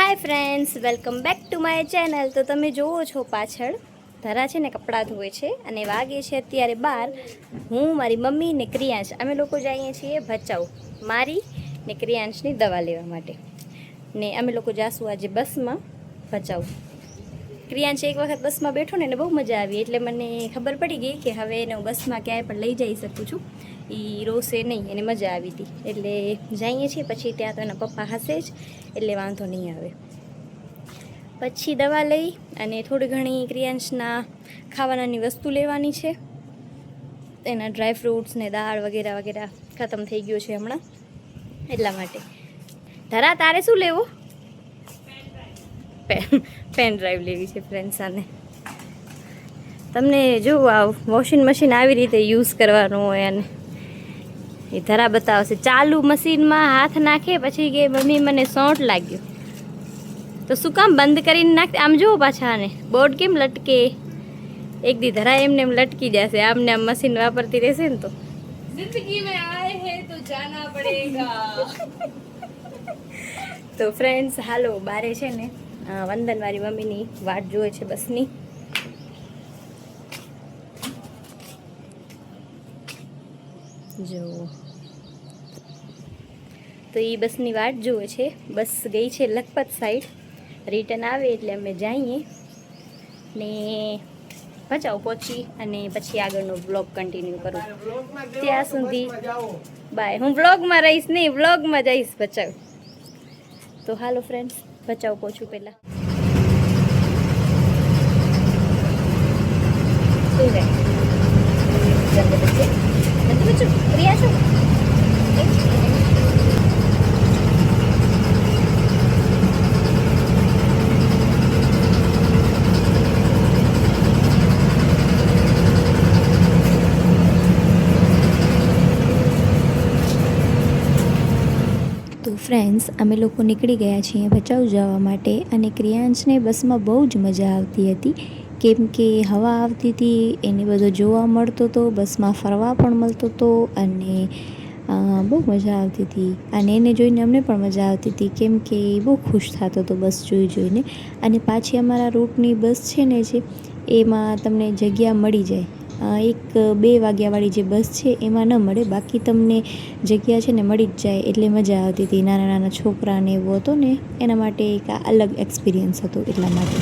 Hi friends, welcome back to my channel. તો તમે જુઓ છો પાછળ ધરા છે ને કપડાં ધોવે છે અને વાગે છે અત્યારે 12. હું મારી મમ્મી ને ક્રિયાંશ અમે લોકો જઈએ છીએ ભચાઉ મારી ને ક્રિયાંશની દવા લેવા માટે. ને અમે લોકો જાશું આજે બસમાં ભચાઉ. ક્રિયાંશ એક વખત બસમાં બેઠો ને એને બહુ મજા આવી, એટલે મને ખબર પડી ગઈ કે હવે એને હું બસમાં ક્યાંય પણ લઈ જઈ શકું છું. એ રોશે નહીં, એને મજા આવી હતી એટલે જઈએ છીએ. પછી ત્યાં તો એના પપ્પા હશે જ એટલે વાંધો નહીં આવે. પછી દવા લઈ અને થોડી ઘણી ક્રિયાંશના ખાવાનાની વસ્તુ લેવાની છે. એના ડ્રાય ફ્રૂટ્સ ને દાળ વગેરે વગેરે ખતમ થઈ ગયો છે હમણાં, એટલા માટે. ધરા, તારે શું લેવું? પેન ડ્રાઈવ લેવી છે ફ્રેન્ડ્સ. તમને જો આ વોશિંગ મશીન આવી રીતે યુઝ કરવાનું હોય અને એ ધરા બતાવશે. ચાલુ મશીનમાં હાથ નાખે પછી કે મમ્મી મને સોંઠ લાગ્યું. તો શું કામ બંધ કરીને નાખ? આમ જુઓ પાછા, આને બોર્ડ કેમ લટકે. એક દી ધરા એમને એમ લટકી જશે, આમને આમ મશીન વાપરતી રહેશે ને તો. जिंदगी में आए हैं तो जाना पड़ेगा. તો ફ્રેન્ડ્સ હાલો, બારે છે ને વંદન મારી મમ્મીની વાટ જોવે છે બસની. જો તો એ બસની વાટ જોવે છે. બસ ગઈ છે લખપત સાઈડ, રિટર્ન આવે એટલે અમે જઈએ ને ભચાઉ પહોંચી અને પછી આગળનો બ્લોગ કન્ટિન્યુ કરું. ત્યાં સુધી બાય. હું બ્લોગમાં રહીશ નહીં, બ્લોગમાં જઈશ ભચાઉ. તો હાલો ફ્રેન્ડ્સ, ભચાઉ પહોંચું પહેલાં. શું રહે પ્રિયા શું? તો ફ્રેન્ડ્સ, અમે લોકો નીકળી ગયા છીએ ભચાઉ જવા માટે અને ક્રિયાંશને બસમાં બહુ જ મજા આવતી હતી, કેમ કે હવા આવતી હતી, એને બધો જોવા મળતો હતો, બસમાં ફરવા પણ મળતો હતો અને બહુ મજા આવતી હતી. અને એને જોઈને અમને પણ મજા આવતી હતી, કેમ કે એ બહુ ખુશ થતો હતો બસ જોઈને. અને પાછી અમારા રૂટની બસ છે ને જે, એમાં તમને જગ્યા મળી જાય. 1-2 વાગ્યાવાળી જે બસ છે એમાં ન મળે, બાકી તમને જગ્યા છે ને મળી જ જાય, એટલે મજા આવતી હતી. નાના નાના છોકરાને એવું હતો ને એના માટે એક અલગ એક્સપિરિયન્સ હતો, એટલા માટે.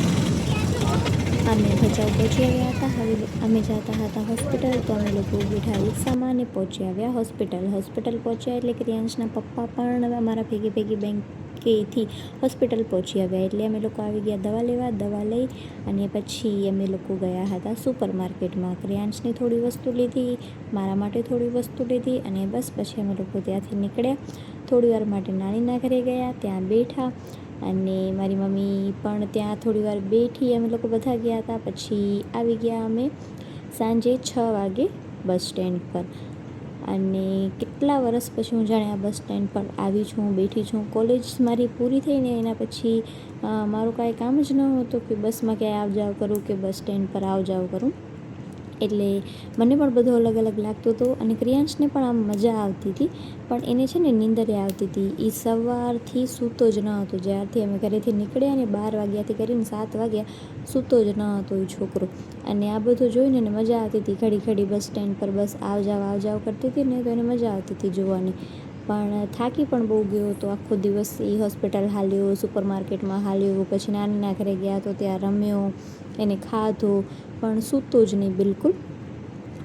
અમે ભચાઉ પહોંચી આવ્યા હતા. હવે અમે જતા હતા હોસ્પિટલ, તો અમે લોકો બેઠા રિક્ષામાં અને પહોંચી આવ્યા હોસ્પિટલ પહોંચ્યા એટલે ક્રિયાંશના પપ્પા પણ અમારા ભેગી બેંકેથી હોસ્પિટલ પહોંચી આવ્યા. એટલે અમે લોકો આવી ગયા દવા લેવા. દવા લઈ અને પછી અમે લોકો ગયા હતા સુપર માર્કેટમાં. ક્રિયાંશની થોડી વસ્તુ લીધી, મારા માટે થોડી વસ્તુ લીધી અને બસ પછી અમે લોકો ત્યાંથી નીકળ્યા. થોડી વાર માટે નાનીના ઘરે ગયા, ત્યાં બેઠા અને મારી મમ્મી પણ ત્યાં થોડી વાર બેઠી. અમે લોકો બધા ગયા હતા. પછી આવી ગયા અમે સાંજે 6 વાગે બસ સ્ટેન્ડ પર. અને કેટલા વર્ષ પછી હું જાણે આ બસ સ્ટેન્ડ પર આવી છું, બેઠી છું. કોલેજ મારી પૂરી થઈને એના પછી મારું કાંઈ કામ જ ન હતું કે બસમાં ક્યાંય આવ જાવ કરું કે બસ સ્ટેન્ડ પર આવ જાવ કરું. એટલે મને પણ બધું અલગ અલગ લાગતું હતું અને ક્રિયાંશને પણ આમ મજા આવતી હતી, પણ એને છે ને નીંદરે આવતી હતી. એ સવારથી સૂતો જ ન હતો. જ્યારથી અમે ઘરેથી નીકળ્યા ને 12 વાગ્યાથી કરીને 7 વાગ્યા સૂતો જ ન હતો એ છોકરો. અને આ બધું જોઈને એને મજા આવતી હતી. ઘડી બસ સ્ટેન્ડ પર બસ આવ જાવ કરતી હતી ને, તો એને મજા આવતી હતી જોવાની. પણ થાકી પણ બહુ ગયો હતો. આખો દિવસ એ હોસ્પિટલ હાલ્યો, સુપર માર્કેટમાં હાલ્યો, પછી નાનીના ઘરે ગયા તો ત્યાં રમ્યો, એને ખાધું, પણ સૂતો જ નહીં બિલકુલ.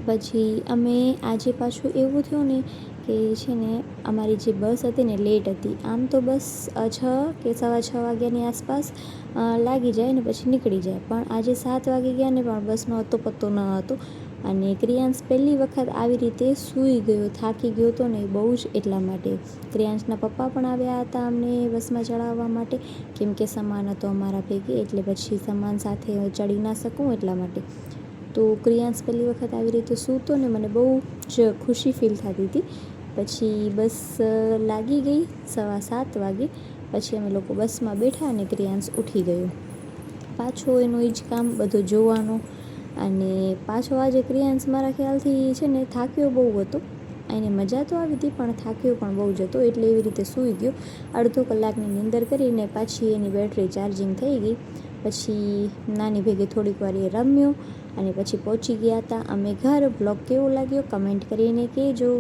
પછી અમે આજે પાછું એવું થયું ને કે છે ને અમારી જે બસ હતી ને લેટ હતી. આમ તો બસ 6 કે 6:15 વાગ્યાની આસપાસ લાગી જાય ને પછી નીકળી જાય, પણ આજે 7 વાગી ગયા ને પણ બસનો અતો પત્તો ન હતો. અને ક્રિયાંશ પહેલી વખત આવી રીતે સૂઈ ગયો, થાકી ગયો હતો ને બહુ જ, એટલા માટે. ક્રિયાંશના પપ્પા પણ આવ્યા હતા અમને બસમાં ચડાવવા માટે, કેમ કે સામાન હતો અમારા ભેગી, એટલે પછી સામાન સાથે ચડી ના શકું એટલા માટે. તો ક્રિયાંશ પહેલી વખત આવી રીતે સૂતો ને મને બહુ જ ખુશી ફીલ થતી હતી. પછી બસ લાગી ગઈ 7:15 વાગે. પછી અમે લોકો બસમાં બેઠા અને ક્રિયાંશ ઉઠી ગયો. પાછો એનું એ જ કામ બધું જોવાનું. અને પાછો આજે ક્રિયાંશ મારા ખ્યાલથી છે ને થાક્યો બહુ હતો એને મજા તો આવી હતી પણ થાક્યો પણ બહુ જ હતો, એટલે એવી રીતે સૂઈ ગયો. અડધો કલાકની નીંદર કરીને પાછી એની બેટરી ચાર્જિંગ થઈ ગઈ. પછી નાની ભેગી થોડીક વાર એ રમ્યો અને પછી પહોંચી ગયા હતા અમે ઘર. બ્લોગ કેવો લાગ્યો કમેન્ટ કરીને કહેજો.